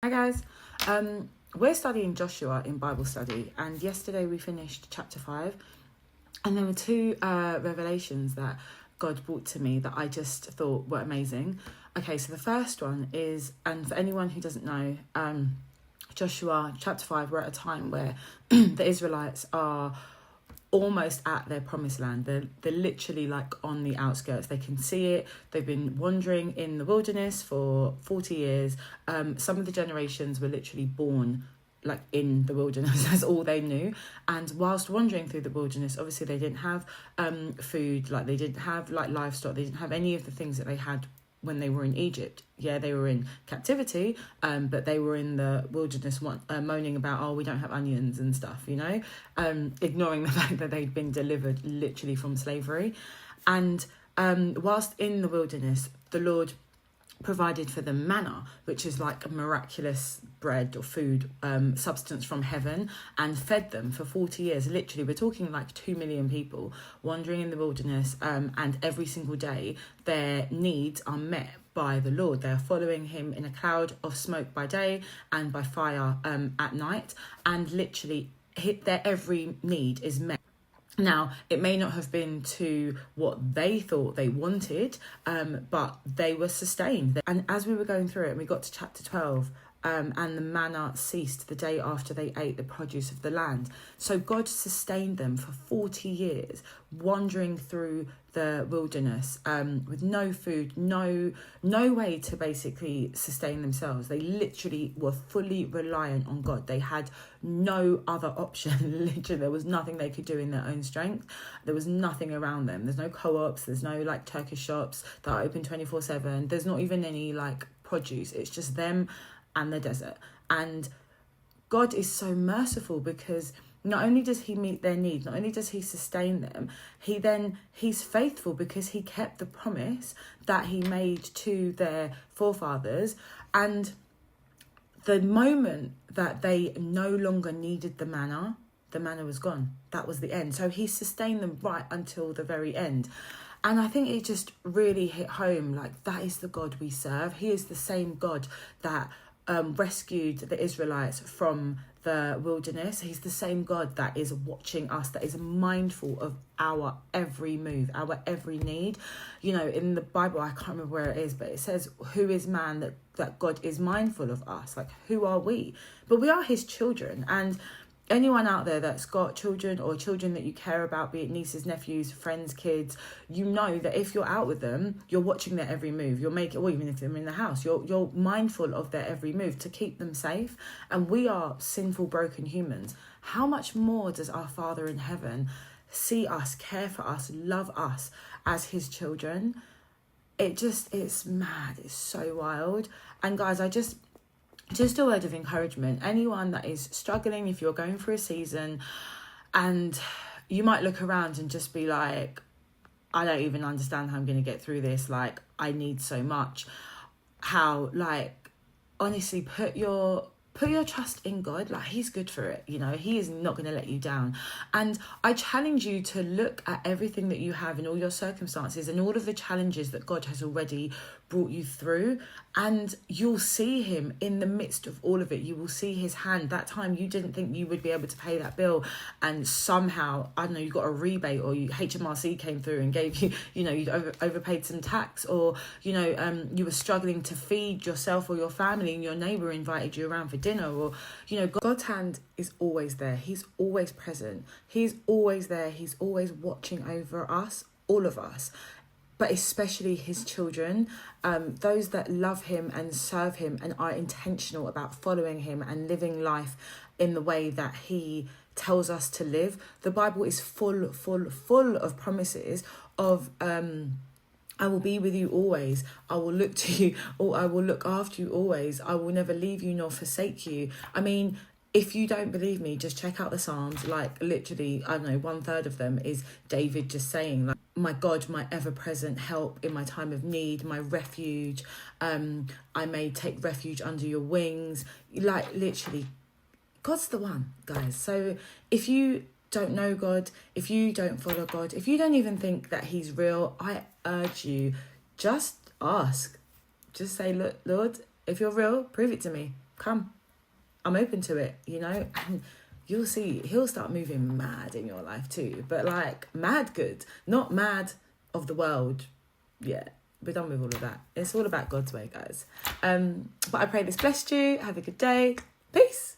Hi guys, we're studying Joshua in Bible study, and yesterday we finished chapter 5, and there were two revelations that God brought to me that I just thought were amazing. Okay, so the first one is, and for anyone who doesn't know, Joshua chapter 5, we're at a time where the Israelites are almost at their promised land. They're literally like on the outskirts. They can see it. They've been wandering in the wilderness for 40 years. Some of the generations were literally born like in the wilderness. That's all they knew. And whilst wandering through the wilderness, obviously they didn't have food, like they didn't have like livestock, they didn't have any of the things that they had when they were in Egypt. Yeah, they were in captivity, but they were in the wilderness moaning about, oh, we don't have onions and stuff, you know, ignoring the fact that they'd been delivered literally from slavery. And whilst in the wilderness, the Lord provided for them manna, which is like a miraculous bread or food substance from heaven, and fed them for 40 years. Literally, we're talking like 2 million people wandering in the wilderness, and every single day their needs are met by the Lord. They are following him in a cloud of smoke by day and by fire at night, and literally their every need is met. Now, it may not have been to what they thought they wanted, but they were sustained. And as we were going through it, and we got to chapter 12, and the manna ceased the day after they ate the produce of the land. So God sustained them for 40 years, wandering through the wilderness with no food, no way to basically sustain themselves. They literally were fully reliant on God. They had no other option. Literally, there was nothing they could do in their own strength. There was nothing around them. There's no co-ops. There's no like Turkish shops that are open 24/7. There's not even any like produce. It's just them and the desert. And God is so merciful, because not only does he meet their needs, not only does he sustain them, he's faithful, because he kept the promise that he made to their forefathers. And the moment that they no longer needed the manna was gone. That was the end. So he sustained them right until the very end. And I think it just really hit home, like, that is the God we serve. He is the same God that rescued the Israelites from the wilderness. He's the same God that is watching us, that is mindful of our every move, our every need. You know, in the Bible, I can't remember where it is, but it says, who is man that God is mindful of us? Like, who are we? But we are his children. And anyone out there that's got children, or children that you care about, be it nieces, nephews, friends, kids, you know that if you're out with them, you're watching their every move. You're making, or even if they're in the house, you're mindful of their every move to keep them safe. And we are sinful, broken humans. How much more does our Father in heaven see us, care for us, love us as his children? It's mad. It's so wild. And guys, just a word of encouragement. Anyone that is struggling, if you're going through a season and you might look around and just be like, I don't even understand how I'm going to get through this. Like, I need so much. How, like, honestly, put your trust in God. Like, he's good for it. You know, he is not going to let you down. And I challenge you to look at everything that you have in all your circumstances and all of the challenges that God has already brought you through, and you'll see him in the midst of all of it. You will see his hand. That time you didn't think you would be able to pay that bill, and somehow, I don't know, you got a rebate, or HMRC came through and gave you, you know, you'd overpaid some tax, or, you know, you were struggling to feed yourself or your family, and your neighbour invited you around for dinner, or, you know, God's hand is always there. He's always present. He's always there. He's always watching over us, all of us, but especially his children, those that love him and serve him and are intentional about following him and living life in the way that he tells us to live. The Bible is full of promises of, I will be with you always. I will look to you, or I will look after you always. I will never leave you nor forsake you. I mean, if you don't believe me, just check out the Psalms. Like, literally, I don't know, 1/3 of them is David just saying, like, my God, my ever-present help in my time of need, my refuge. I may take refuge under your wings. Like, literally, God's the one, guys. So if you don't know God, if you don't follow God, if you don't even think that he's real, I urge you, just ask. Just say, look, Lord, if you're real, prove it to me. come. I'm open to it, you know, and you'll see he'll start moving mad in your life too, but like mad good, not mad of the world. Yeah, we're done with all of that. It's all about God's way, guys. But I pray this blessed you. Have a good day. Peace.